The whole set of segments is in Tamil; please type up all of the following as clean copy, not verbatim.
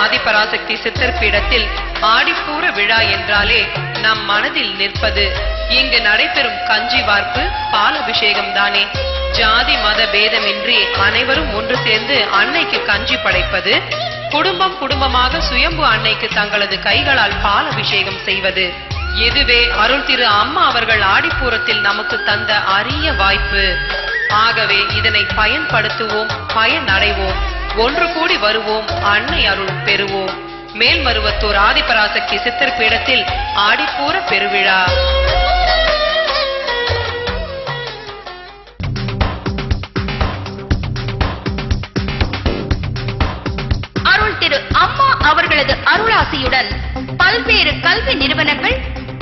ஆதிபராசக்தி சித்தர் பீடத்தில் ஆடிப்பூர விழா என்றாலே நம் மனதில் நிற்பது இங்கு நடைபெறும் கஞ்சி வார்ப்பு பாலபிஷேகம் தானே. ஜாதி மத பேதமின்றி அனைவரும் ஒன்று சேர்ந்து அன்னைக்கு கஞ்சி படைப்பது, குடும்பம் குடும்பமாக சுயம்பு அன்னைக்கு தங்களது கைகளால் பாலபிஷேகம் செய்வது, இதுவே அருள் திரு அம்மா அவர்கள் ஆடிப்பூரத்தில் நமக்கு தந்த அரிய வாய்ப்பு. ஆகவே இதனை பயன்படுத்துவோம், பயனடைவோம், ஒன்று கூடி வருவோம், அன்னை அருள் பெறுவோம். மேல்மருவத்தூர் ஆதிபராசக்தி சித்தர் பீடத்தில் ஆடிப்பூர பெருவிழா. அருள் திரு அம்மா அவர்களது அருளாசியுடன் பல்வேறு கல்வி நிறுவனங்கள்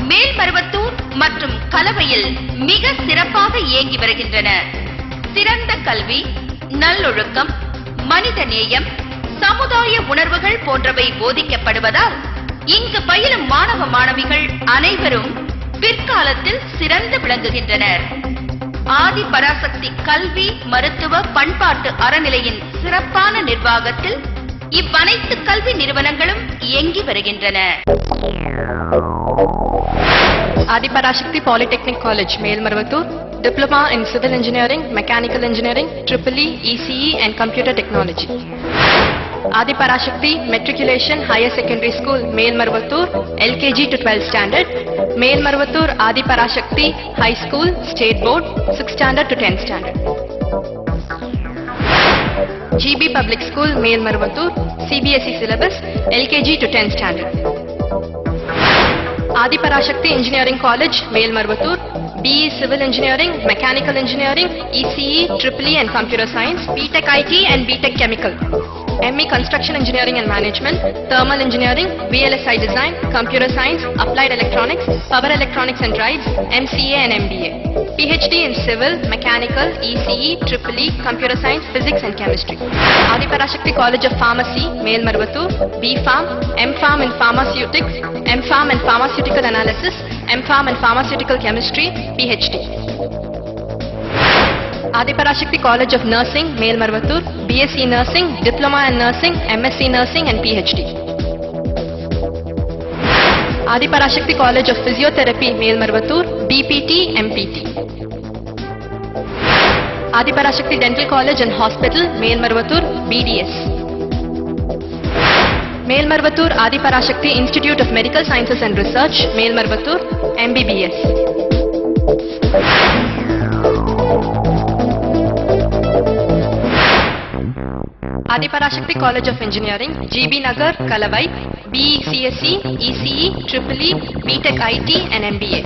மேல்மருவத்தூர் மற்றும் கலவையில் மிக சிறப்பாக இயங்கி வருகின்றன. சிறந்த கல்வி, நல்லொழுக்கம், மனிதநேயம், சமுதாய உணர்வுகள் போன்றவை போதிக்கப்படுவதால் இங்கு பயிலும் மாணவ மாணவிகள் அனைவரும் பிற்காலத்தில் சிறந்து விளங்குகின்றனர். ஆதிபராசக்தி கல்வி மருத்துவ பண்பாட்டு அறநிலையின் சிறப்பான நிர்வாகத்தில் இவ்வனைத்து கல்வி நிறுவனங்களும் இயங்கி வருகின்றன. Adiparasakthi polytechnic college Melmaruvathur, Diploma in Civil Engineering, Mechanical Engineering, EEE, ECE and Computer Technology. Adiparashakti Matriculation Higher Secondary School, Melmarvattur, LKG to 12th Standard. Melmarvattur Adiparashakti High School, State Board, 6th Standard to 10th Standard. GB Public School, Melmarvattur, CBSE syllabus, LKG to 10th Standard. Adiparashakti Engineering College, Melmarvattur, BE Civil Engineering, Mechanical Engineering, ECE, EEE and Computer Science, BTech IT and BTech Chemical. ME Construction Engineering and Management, Thermal Engineering, VLSI Design, Computer Science, Applied Electronics, Power Electronics and Drives, MCA and MBA. PhD in Civil, Mechanical, ECE, EEE, Computer Science, Physics and Chemistry. Adiparashakti College of Pharmacy, Melmarvattur, B.Pharm, M.Pharm in Pharmaceutics, M.Pharm in Pharmaceutical Analysis, M.Pharm in Pharmaceutical Chemistry, PhD. Adiparashakti College of Nursing, Melmarvattur, BSc Nursing, Diploma in Nursing, MSc Nursing and PhD. Adiparashakti College of Physiotherapy, Melmarvattur, DPT, MPT. Adiparashakti Dental College and Hospital, Melmarvattur, BDS. Melmarvattur Adiparashakti Institute of Medical Sciences and Research, Melmarvattur, MBBS. Adiparashakti College of Engineering, GB Nagar, Kalavai, BE CSE, ECE, EEE, BTech IT and MBA.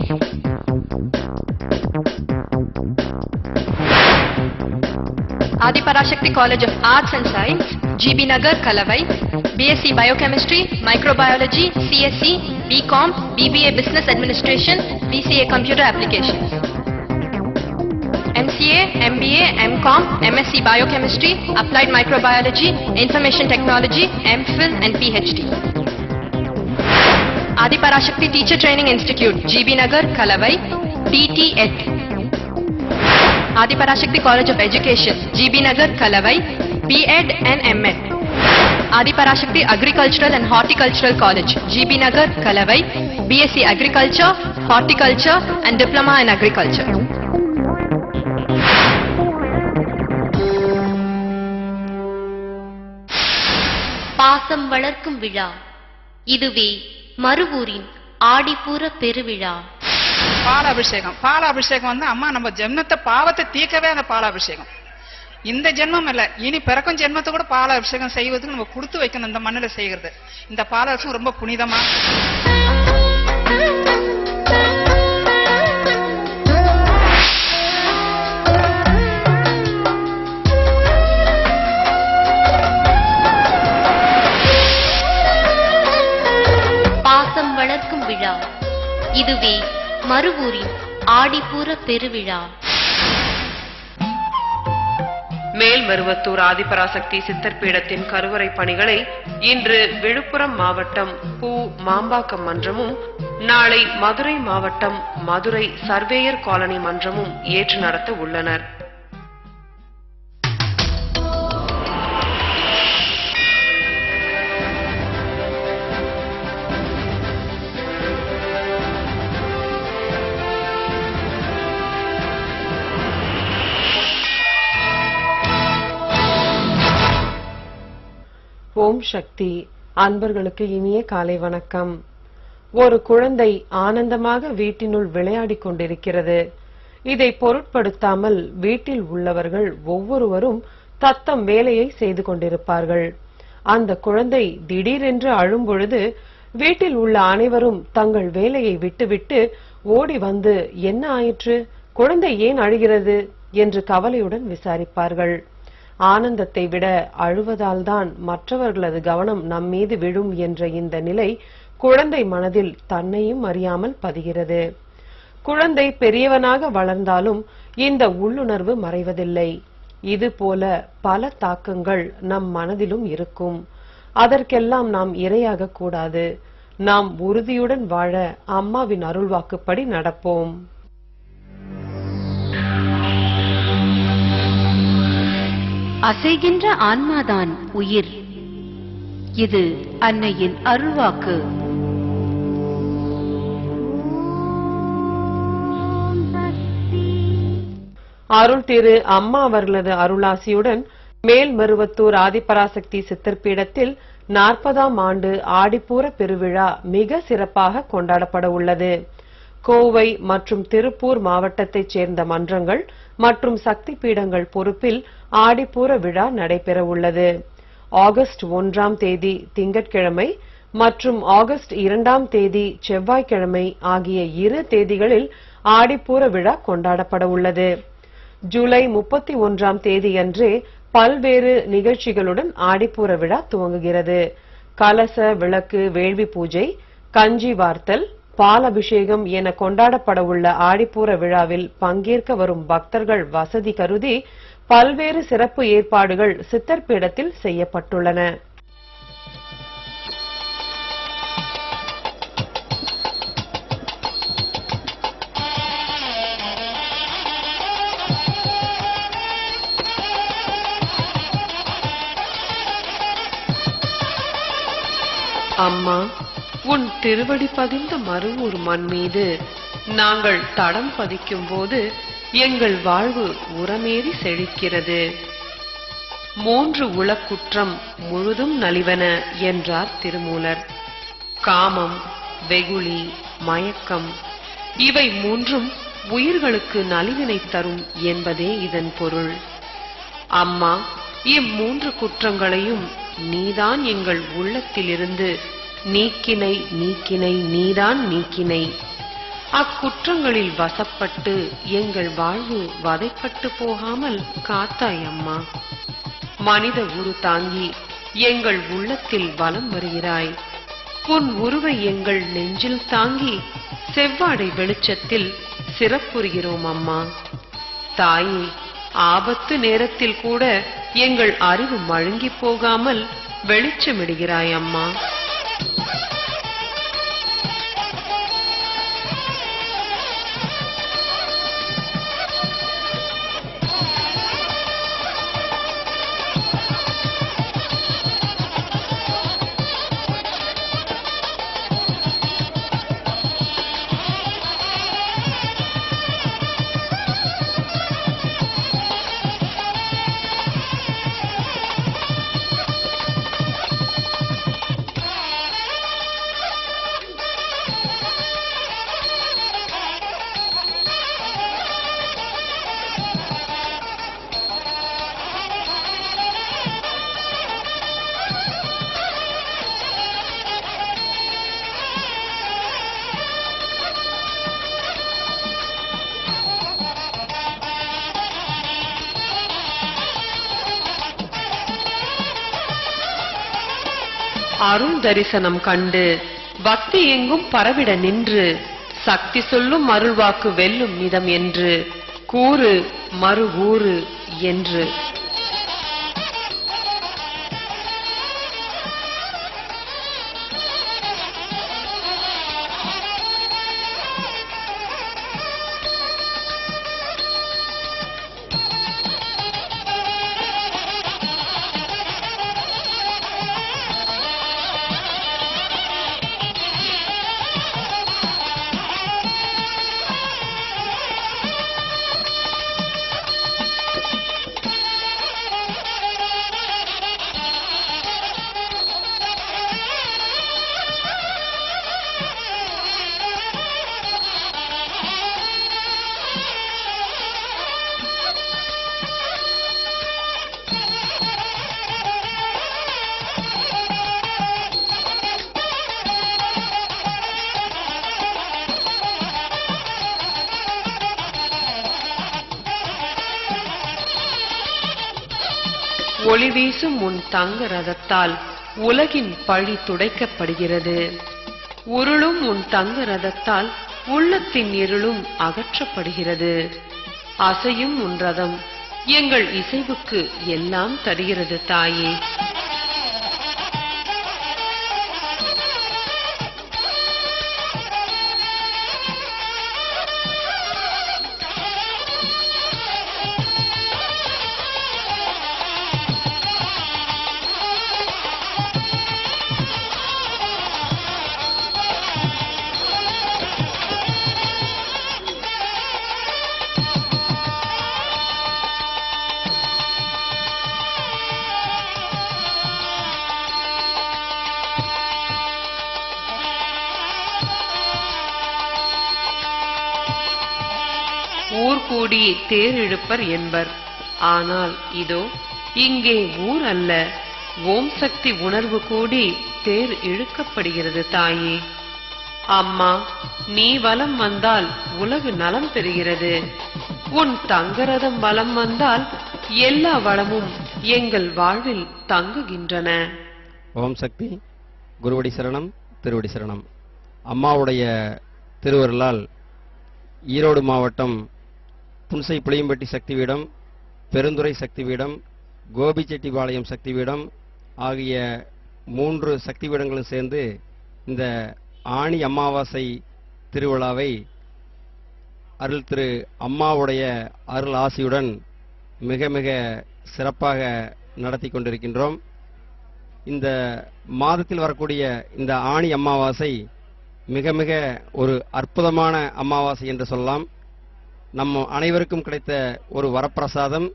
Adiparashakti College of Arts and Science, GB Nagar, Kalavai, BSc Biochemistry, Microbiology, CSE, BCom, BBA Business Administration, BCA Computer Applications. MCA, MBA, MCom, MSc Biochemistry, Applied Microbiology, Information Technology, MPhil and PhD. Adiparashakti Teacher Training Institute, GB Nagar, Kalavai, DT Ed. Adiparashakti College of Education, GB Nagar, Kalavai, B.Ed and M.Ed. Adiparashakti Agricultural and Horticultural College, GB Nagar, Kalavai, BSc Agriculture, Horticulture and Diploma in Agriculture. பாசம் வளர்க்கும் விழா, இதுவே மருவூரின் ஆடிப்பூர பெருவிழா. பாலாபிஷேகம். பாலாபிஷேகம் வந்து அம்மா நம்ம ஜென்மத்தை பாவத்தை தீர்க்கவே அந்த பாலாபிஷேகம். இந்த ஜென்மம் இல்ல, இனி பிறக்கும் ஜென்மத்தை கூட பாலாபிஷேகம் செய்வதுக்கு நம்ம கொடுத்து வைக்கணும். இந்த மண்ணில செய்கிறது இந்த பாலாபிஷேகம் ரொம்ப புனிதமா. பாசம் வளர்க்கும் விழா, இதுவே மருவூரின் ஆடிப்பூர பெருவிழா. மேல்மருவத்தூர் ஆதிபராசக்தி சித்தர் பீடத்தின் கருவறை பணிகளை இன்று விழுப்புரம் மாவட்டம் பூ மாம்பாக்கம் மன்றமும், நாளை மதுரை மாவட்டம் மதுரை சர்வேயர் காலனி மன்றமும் ஏற்று நடத்த உள்ளனர். ஓம் சக்தி. அன்பர்களுக்கு இனிய காலை வணக்கம். ஒரு குழந்தை ஆனந்தமாக வீட்டினுள் விளையாடிக் கொண்டிருக்கிறது. இதை பொருட்படுத்தாமல் வீட்டில் உள்ளவர்கள் ஒவ்வொருவரும் தத்தம் வேலையை செய்து கொண்டிருப்பார்கள். அந்த குழந்தை திடீரென்று அழும் பொழுது வீட்டில் உள்ள அனைவரும் தங்கள் வேலையை விட்டுவிட்டு ஓடி வந்து என்ன ஆயிற்று, குழந்தை ஏன் அழுகிறது என்று கவலையுடன் விசாரிப்பார்கள். ஆனந்தத்தை விட அழுவதால் தான் மற்றவர்களது கவனம் நம்மீது விழும் என்ற இந்த நிலை குழந்தை மனதில் தன்னையும் அறியாமல் பதிகிறது. குழந்தை பெரியவனாக வளர்ந்தாலும் இந்த உள்ளுணர்வு மறைவதில்லை. இது போல பல தாக்கங்கள் நம் மனதிலும் இருக்கும். அதற்கெல்லாம் நாம் இரையாக கூடாது. நாம் உறுதியுடன் வாழ அம்மாவின் அருள்வாக்குப்படி நடப்போம். அசைகின்ற ஆன்மாதான் உயிர். இது அன்னையின் அருள்வாக்கு. அருள் திரு அம்மா அவர்களது அருளாசியுடன் மேல்மருவத்தூர் ஆதிபராசக்தி சித்தர் பீடத்தில் 40ஆம் ஆண்டு ஆடிப்பூர பெருவிழா மிக சிறப்பாக கொண்டாடப்பட உள்ளது. கோவை மற்றும் திருப்பூர் மாவட்டத்தைச் சேர்ந்த மன்றங்கள் மற்றும் சக்தி பீடங்கள் பொறுப்பில் ஆடிப்பூர விழா நடைபெற உள்ளது. ஆகஸ்ட் 1ஆம் தேதி திங்கட்கிழமை மற்றும் ஆகஸ்ட் 2ஆம் தேதி செவ்வாய்க்கிழமை ஆகிய 2 தேதிகளில் ஆடிப்பூர விழா கொண்டாடப்பட உள்ளது. ஜூலை 31ஆம் தேதியன்றே பல்வேறு நிகழ்ச்சிகளுடன் ஆடிப்பூர விழா துவங்குகிறது. கலச விளக்கு, வேள்வி பூஜை, கஞ்சி வார்த்தல், பாலபிஷேகம் என கொண்டாடப்பட உள்ள ஆடிப்பூர விழாவில் பங்கேற்க வரும் பக்தர்கள் வசதி கருதி பல்வேறு சிறப்பு ஏற்பாடுகள் சித்தர் பீடத்தில் செய்யப்பட்டுள்ளன. அம்மா, உன் திருவடி பதிந்த மருவூர் மண் மீது நாங்கள் தடம் பதிக்கும் போது எங்கள் வாழ்வு உரமேறி செழிக்கிறது. 3 உளக்குற்றம் முழுதும் நலிவன என்றார் திருமூலர். காமம், வெகுளி, மயக்கம் இவை 3ம் உயிர்களுக்கு நலிவினை தரும் என்பதே இதன் பொருள். அம்மா, இம்3 குற்றங்களையும் நீதான் எங்கள் உள்ளத்திலிருந்து நீக்கினை நீக்கினை நீதான் நீக்கினை. அக்குற்றங்களில் வசப்பட்டு எங்கள் வாழ்வு வதைப்பட்டு போகாமல் காத்தாய் அம்மா. மனித உரு தாங்கி எங்கள் உள்ளத்தில் வலம் வருகிறாய். உன் உருவை எங்கள் நெஞ்சில் தாங்கி செவ்வாடை வெளிச்சத்தில் சிறப்புறுகிறோம் அம்மா. தாயே, ஆபத்து நேரத்தில் கூட எங்கள் அறிவு மழுங்கி போகாமல் வெளிச்சமிடுகிறாய் அம்மா. அருள் தரிசனம் கண்டு பக்தி எங்கும் பரவிட நின்று சக்தி சொல்லும் அருள்வாக்கு வெல்லும் மிதம் என்று கூறு மறு ஊறு என்று. ஒளி வீசும் உன் தங்க ரதத்தால் உலகின் பழி துடைக்கப்படுகிறது. உருளும் உன் தங்க ரதத்தால் உள்ளத்தின் இருளும் அகற்றப்படுகிறது. அசையும் உன் ரதம் எங்கள் இசைவுக்கு எல்லாம் தருகிறது தாயே. ஊர் கூடி தேர் இழுப்பர் என்பர். ஆனால் இதோ இங்கே ஊர் அல்ல, ஓம் சக்தி உணர்வு கூடி தேர் இழுக்கப்படுகிறது தாயே. அம்மா, நீ வலம் வந்தால் உலகு நலம் பெறுகிறது. உன் தங்கரதம் வலம் வந்தால் எல்லா வளமும் எங்கள் வாழ்வில் தங்குகின்றன. ஓம் சக்தி. குருவடி சரணம், திருவடி சரணம். அம்மாவுடைய திருவருளால் ஈரோடு மாவட்டம் புன்சை புளியம்பட்டி சக்தி பீடம், பெருந்துறை சக்தி பீடம், கோபிச்செட்டிபாளையம் சக்தி பீடம் ஆகிய 3 சக்தி பீடங்களும் சேர்ந்து இந்த ஆணி அமாவாசை திருவிழாவை அருள் திரு அம்மாவுடைய அருள் ஆசியுடன் மிக மிக சிறப்பாக நடத்தி கொண்டிருக்கின்றோம். இந்த மாதத்தில் வரக்கூடிய இந்த ஆணி அமாவாசை மிக மிக ஒரு அற்புதமான அமாவாசை என்று சொல்லலாம். நம்ம அனைவருக்கும் கிடைத்த ஒரு வரப்பிரசாதம்,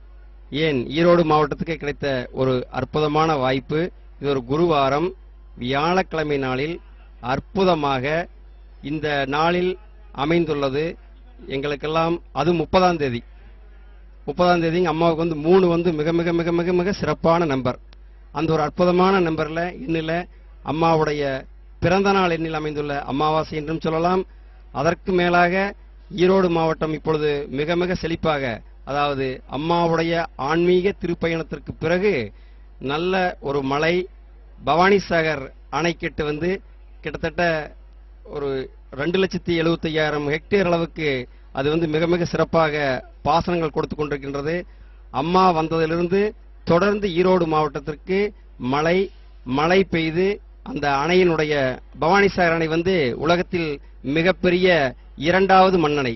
ஏன் ஈரோடு மாவட்டத்துக்கு கிடைத்த ஒரு அற்புதமான வாய்ப்பு. இது ஒரு குருவாரம், வியாழக்கிழமை நாளில் அற்புதமாக இந்த நாளில் அமைந்துள்ளது எங்களுக்கெல்லாம். அது 30ஆம் தேதி. 30ஆம் தேதி அம்மாவுக்கு வந்து 3 வந்து மிக மிக மிக மிக மிக சிறப்பான நம்பர். அந்த ஒரு அற்புதமான நம்பர்ல எண்ணில் அம்மாவுடைய பிறந்த நாள் எண்ணில் அமைந்துள்ள அமாவாசை என்றும் சொல்லலாம். அதற்கு மேலாக ஈரோடு மாவட்டம் இப்பொழுது மிக மிக செழிப்பாக, அதாவது அம்மாவுடைய ஆன்மீக திருப்பயணத்திற்கு பிறகு நல்ல ஒரு மழை. பவானிசாகர் அணைக்கட்டு வந்து கிட்டத்தட்ட ஒரு 2,75,000 ஹெக்டேர் அளவுக்கு அது வந்து மிக மிக சிறப்பாக பாசனங்கள் கொடுத்து கொண்டிருக்கின்றது. அம்மா வந்ததிலிருந்து தொடர்ந்து ஈரோடு மாவட்டத்திற்கு மழை பெய்து அந்த அணையினுடைய பவானிசாகர் அணை வந்து உலகத்தில் மிகப்பெரிய 2வது மண்ணணை.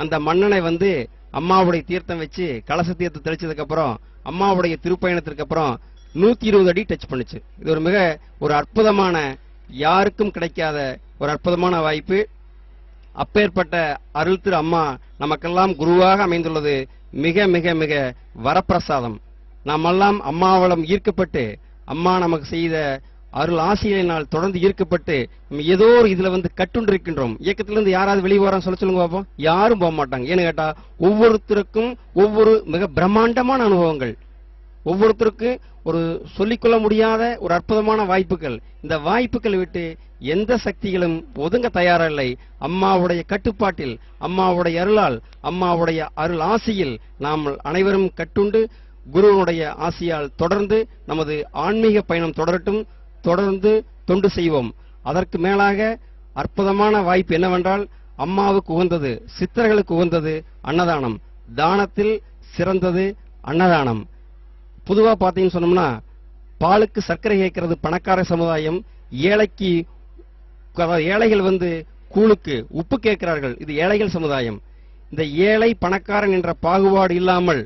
அந்த மண்ணணை வந்து அம்மாவுடைய தீர்த்தம் வச்சு கலச தீர்த்தம் தெளிச்சதுக்கு அப்புறம் அம்மாவுடைய திருப்பயணத்திற்கு அப்புறம் 120 அடி டச் பண்ணுச்சு. இது ஒரு மிக ஒரு அற்புதமான, யாருக்கும் கிடைக்காத ஒரு அற்புதமான வாய்ப்பு. அப்பேற்பட்ட அருள் திரு அம்மா நமக்கெல்லாம் குருவாக அமைந்துள்ளது மிக மிக மிக வரப்பிரசாதம். நாமெல்லாம் அம்மாவளம் ஈர்க்கப்பட்டு அம்மா நமக்கு செய்த அருள் ஆசிரியனால் தொடர்ந்து ஈர்க்கப்பட்டு நம்ம ஏதோ ஒரு இதுல வந்து கட்டுண்டிருக்கின்றோம். இயக்கத்திலிருந்து யாராவது வெளியே வரான்னு சொல்லுங்க பார்ப்போம். யாரும் போக மாட்டாங்க. ஏன்னு கேட்டா ஒவ்வொருத்தருக்கும் ஒவ்வொரு மிக பிரம்மாண்டமான அனுபவங்கள், ஒவ்வொருத்தருக்கும் ஒரு சொல்லிக்கொள்ள முடியாத ஒரு அற்புதமான வாய்ப்புகள். இந்த வாய்ப்புகளை விட்டு எந்த சக்திகளும் ஒதுங்க தயாரில்லை. அம்மாவுடைய கட்டுப்பாட்டில், அம்மாவுடைய அருளால், அம்மாவுடைய அருள் ஆசியில் நாம் அனைவரும் கட்டுண்டு குருவனுடைய ஆசியால் தொடர்ந்து நமது ஆன்மீக பயணம் தொடரட்டும். தொடர்ந்து தொண்டு செய்வோம். அதற்கு மேலாக அற்புதமான வாய்ப்பு என்னவென்றால், அம்மாவுக்கு உகந்தது, சித்தர்களுக்கு உகந்தது அன்னதானம். தானத்தில் சிறந்தது அன்னதானம். பொதுவா பாத்தீங்கன்னு சொன்னோம்னா, பாலுக்கு சர்க்கரை கேட்கிறது பணக்கார சமுதாயம், ஏழைகள் வந்து கூழுக்கு உப்பு கேட்கிறார்கள், இது ஏழைகள் சமுதாயம். இந்த ஏழை பணக்காரன் என்ற பாகுபாடு இல்லாமல்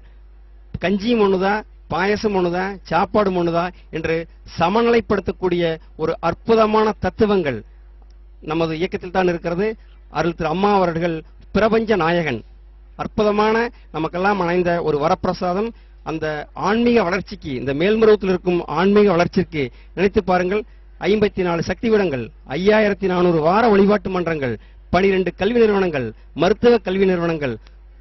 கஞ்சியும் ஒண்ணுதான், பாயசம் ஒண்ணுதான், சாப்பாடு ஒண்ணுதான் என்று சமநிலைப்படுத்தக்கூடிய ஒரு அற்புதமான தத்துவங்கள் நமது இயக்கத்தில் தான் இருக்கிறது. அருள் திரு அம்மா அவர்கள் பிரபஞ்ச நாயகன், அற்புதமான நமக்கெல்லாம் அணைந்த ஒரு வரப்பிரசாதம். அந்த ஆன்மீக வளர்ச்சிக்கு, இந்த மேல்மருவத்தில் இருக்கும் ஆன்மீக வளர்ச்சிக்கு நினைத்து பாருங்கள். 54 சக்தி விடங்கள், 5400 வார வழிபாட்டு மன்றங்கள், 12 கல்வி நிறுவனங்கள், மருத்துவ கல்வி நிறுவனங்கள்,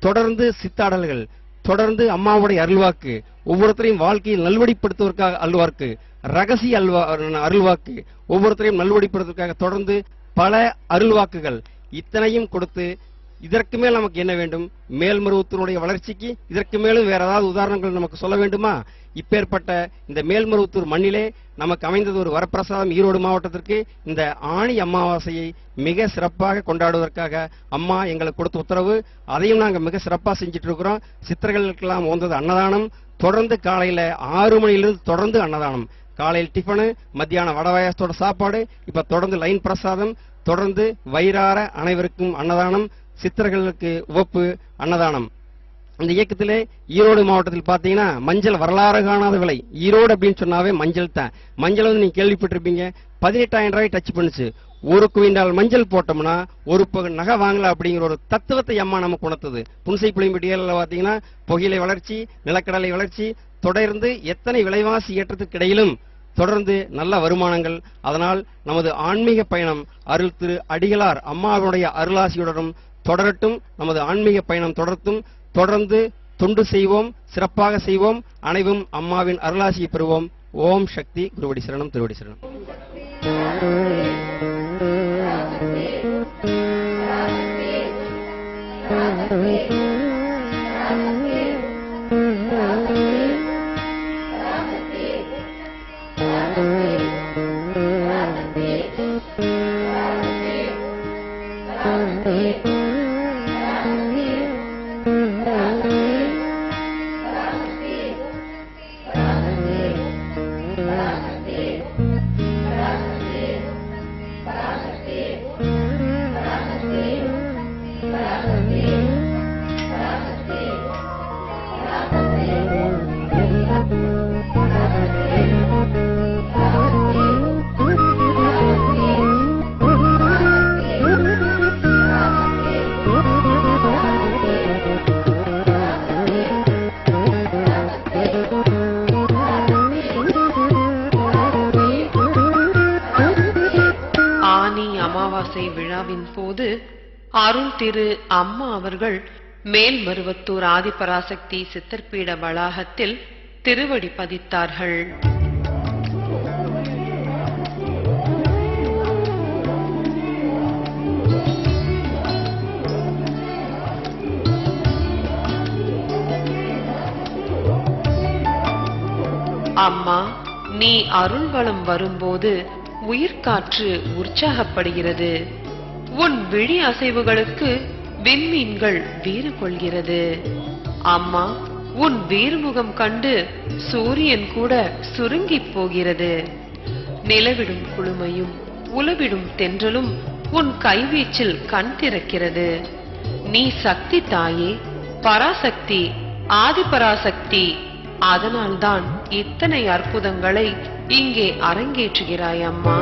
தொடர்ந்து சித்தாடல்கள், தொடர்ந்து அம்மாவுடைய அருள்வாக்கு, ஒவ்வொருத்தரையும் வாழ்க்கையில் நல்வழிப்படுத்துவதற்காக அருள்வாக்கு, ரகசிய அருள்வாக்கு, ஒவ்வொருத்தரையும் நல்வழிப்படுத்துவதற்காக தொடர்ந்து பல அருள்வாக்குகள், இத்தனையும் கொடுத்து இதற்கு மேல் நமக்கு என்ன வேண்டும்? மேல்மருவத்தூருடைய வளர்ச்சிக்கு இதற்கு மேலும் வேற ஏதாவது உதாரணங்கள் நமக்கு சொல்ல வேண்டுமா? இப்பேற்பட்ட இந்த மேல்மருவத்தூர் மண்ணிலே நமக்கு அமைந்தது ஒரு வரப்பிரசாதம். ஈரோடு மாவட்டத்திற்கு இந்த ஆணி அமாவாசையை மிக சிறப்பாக கொண்டாடுவதற்காக அம்மா எங்களுக்கு கொடுத்த உத்தரவு. அதையும் நாங்கள் மிக சிறப்பாக செஞ்சுட்டு இருக்கிறோம். சித்தர்களுக்கெல்லாம் வந்தது அன்னதானம். தொடர்ந்து காலையில 6 மணியிலிருந்து தொடர்ந்து அன்னதானம். காலையில் டிஃபனு, மத்தியானம் வடவாயத்தோட சாப்பாடு, இப்ப தொடர்ந்து லைன் பிரசாதம், தொடர்ந்து வயிறார அனைவருக்கும் அன்னதானம், சித்தர்களுக்கு உவப்பு அன்னதானம். இந்த இயக்கத்திலே ஈரோடு மாவட்டத்தில் பாத்தீங்கன்னா மஞ்சள் வரலாறு காணாத விலை. ஈரோடு அப்படின்னு சொன்னாவே மஞ்சள் தான். மஞ்சள் வந்து நீங்க கேள்விப்பட்டிருப்பீங்க, 18,000 ரூபாய் டச் பண்ணுச்சு. 1 குவிண்டால் மஞ்சள் போட்டோம்னா ஒரு நகை வாங்கல அப்படிங்கிற ஒரு தத்துவத்தை அம்மா நமக்கு உணர்த்தது. புன்சை புளியம்பட்டியில பாத்தீங்கன்னா புகையிலை வளர்ச்சி, நிலக்கடலை வளர்ச்சி, தொடர்ந்து எத்தனை விலைவாசி ஏற்றத்துக்கு இடையிலும் தொடர்ந்து நல்ல வருமானங்கள். அதனால் நமது ஆன்மீக பயணம் அருள் திரு அடிகளார் அம்மாவுடைய அருளாசியுடனும் தொடரட்டும். நமது ஆன்மீக பயணம் தொடர்த்தும். தொடர்ந்து தொண்டு செய்வோம், சிறப்பாக செய்வோம். அனைவரும் அம்மாவின் அருளாசியை பெறுவோம். ஓம் சக்தி. குருவடி சரணம், திருவடி சரணம். விழாவின் போது அருள் திரு அம்மா அவர்கள் மேல்மருவத்தூர் ஆதிபராசக்தி சித்தர்பீட வளாகத்தில் திருவடி பதித்தார்கள். அம்மா, நீ அருள்வளம் வரும்போது உயிர்காற்று உற்சாகப்படுகிறது. உன் விழி அசைவுகளுக்கு விண்மீன்கள் வீறு கொள்கிறது. அம்மா, உன் வீர்முகம் கண்டு சூரியன் கூட சுருங்கி போகிறது. நிலவிடும் குளுமையும் உலவிடும் தென்றலும் உன் கைவீச்சில் கண் திறக்கிறது. நீ சக்தி தாயே, பராசக்தி, ஆதிபராசக்தி. அதனால்தான் இத்தனை அற்புதங்களை இங்கே அரங்கேற்றுகிறாய் அம்மா.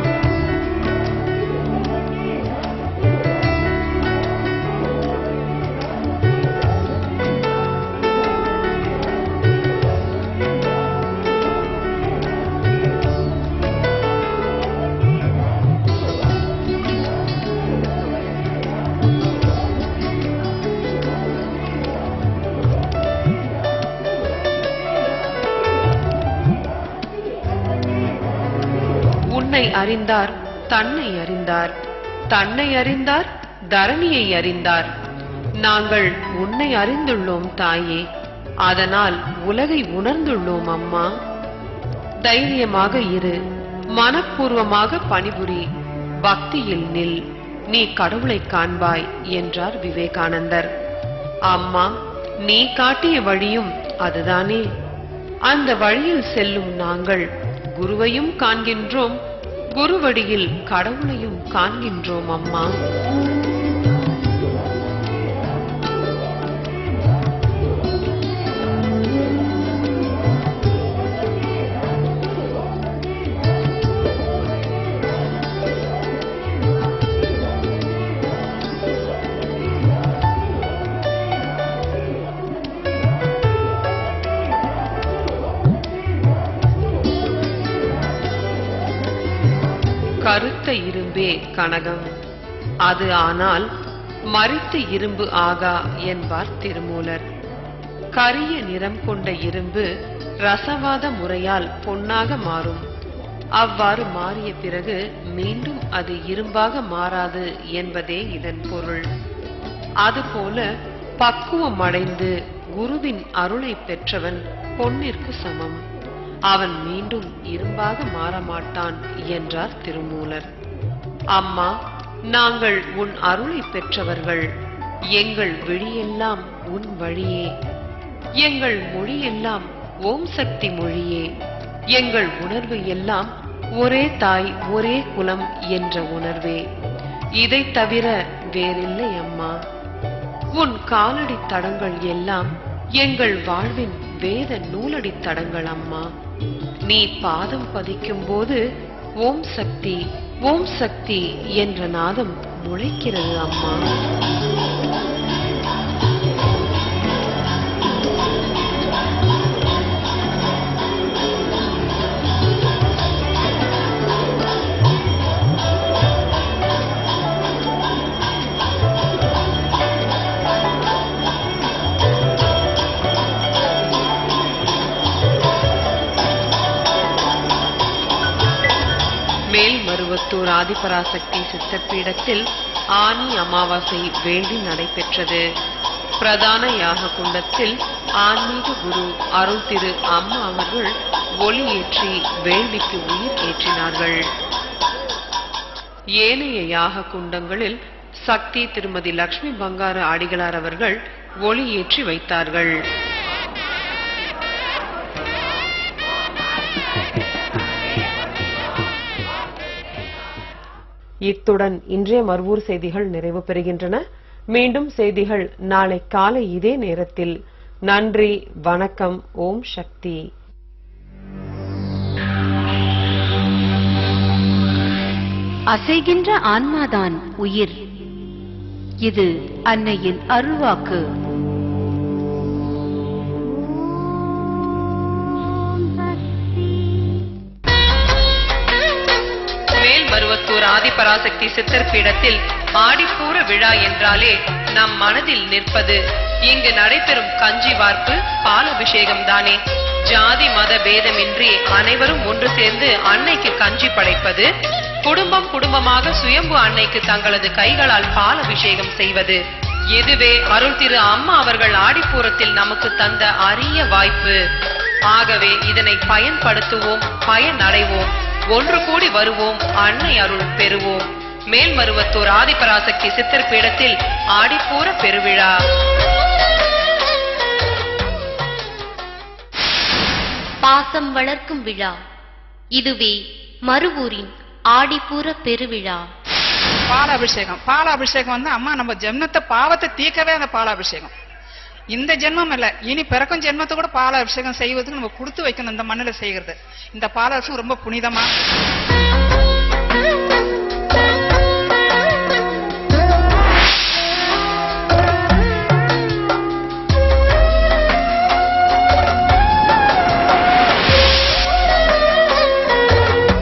உன்னை அறிந்தார் தன்னை அறிந்தார், தன்னை அறிந்தார் தரணியை அறிந்தார். நாங்கள் உன்னை அறிந்துள்ளோம் தாயே, அதனால் உலகை உணர்ந்துள்ளோம் அம்மா. தைரியமாக இரு, மனப்பூர்வமாக பணிபுரி, பக்தியில் நில், நீ கடவுளை காண்பாய் என்றார் விவேகானந்தர். அம்மா, நீ காட்டிய வழியும் அதுதானே. அந்த வழியில் செல்லும் நாங்கள் குருவையும் காண்கின்றோம், குருவடியில் கடவுளையும் காண்கின்றோம் அம்மா. கருத்த இரும்பே கனகம், அது ஆனால் மரித்த இரும்பு ஆகா என்பார் திருமூலர். கரிய நிறம் கொண்ட இரும்பு ரசவாத முறையால் பொன்னாக மாறும். அவ்வாறு மாறிய பிறகு மீண்டும் அது இரும்பாக மாறாது என்பதே இதன் பொருள். அதுபோல பக்குவம் அடைந்து குருவின் அருளை பெற்றவன் பொன்னிற்கு சமம். அவன் மீண்டும் இரும்பாக மாறமாட்டான் என்றார் திருமூலர். அம்மா, நாங்கள் உன் அருளை பெற்றவர்கள். எங்கள் விழியெல்லாம் உன் வழியே, எங்கள் மொழியெல்லாம் ஓம் சக்தி மொழியே, எங்கள் உணர்வு எல்லாம் ஒரே தாய் ஒரே குலம் என்ற உணர்வே. இதை தவிர வேறில்லை அம்மா. உன் காலடி தடங்கள் எல்லாம் எங்கள் வாழ்வின் வேத நூலடி தடங்கள் அம்மா. நீ பாதம் பதிக்கும் போது ஓம் சக்தி ஓம் சக்தி என்ற நாதம் முளைக்கிறது அம்மா. மேல்மருவத்தூர் ஆதிபராசக்தி சித்தப்பீடத்தில் ஆனி அமாவாசை வேள்வி நடைபெற்றது. பிரதான யாக குண்டத்தில் ஆன்மீக குரு அருள் திரு அம்மா அவர்கள் ஒளி ஏற்றி வேள்விக்கு உயிர் ஏற்றினார்கள். ஏனைய யாக குண்டங்களில் சக்தி திருமதி லட்சுமி பங்கார அடிகளார் அவர்கள் ஒளி ஏற்றி வைத்தார்கள். இத்துடன் இன்றைய மர்வூர் செய்திகள் நிறைவு பெறுகின்றன. மீண்டும் செய்திகள் நாளை காலை இதே நேரத்தில். நன்றி, வணக்கம். ஓம் சக்தி. அசைகின்ற ஆன்மாதான் உயிர். இது அன்னையின் அருள்வாக்கு. மேல்மருவத்தூர் ஆதிபராசக்தி சித்தர் பீடத்தில் ஆடிப்பூர விழா என்றாலே நம் மனதில் நிற்பது இங்கு நடைபெறும் கஞ்சி வார்ப்பு பாலபிஷேகம் தானே. ஜாதி மத பேதமின்றி அனைவரும் ஒன்று சேர்ந்து அன்னைக்கு கஞ்சி படைப்பது, குடும்பம் குடும்பமாக சுயம்பு அன்னைக்கு தங்களது கைகளால் பாலபிஷேகம் செய்வது, இதுவே அருள் திரு அம்மா அவர்கள் ஆடிப்பூரத்தில் நமக்கு தந்த அரிய வாய்ப்பு. ஆகவே இதனை பயன்படுத்துவோம், பயனடைவோம், ஒன்று கூடி வருவோம், அன்னை அருள் பெறுவோம். மேல்மருவத்தூர் ஆதிபராசக்தி சித்தர் பீடத்தில் ஆடிப்பூர பெருவிழா. பாசம் வளர்க்கும் விழா. இதுவே மருவூரின் ஆடிப்பூர பெருவிழா. பாலாபிஷேகம். பாலாபிஷேகம் வந்து அம்மா நம்ம ஜென்மத்தை பாவத்தை தீர்க்கவே அந்த பாலாபிஷேகம். இந்த ஜென்மம் இல்ல, இனி பிறக்கும் ஜென்மத்தை கூட பாலாபிஷேகம் செய்வதுக்கு நம்ம கொடுத்து வைக்கணும். இந்த மண்ணில செய்கிறது இந்த பாலாபிஷேகம் ரொம்ப புனிதமா.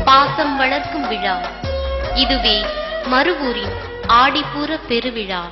பாசம் வளர்க்கும் விழா. இதுவே மருவூரின் ஆடிப்பூர பெருவிழா.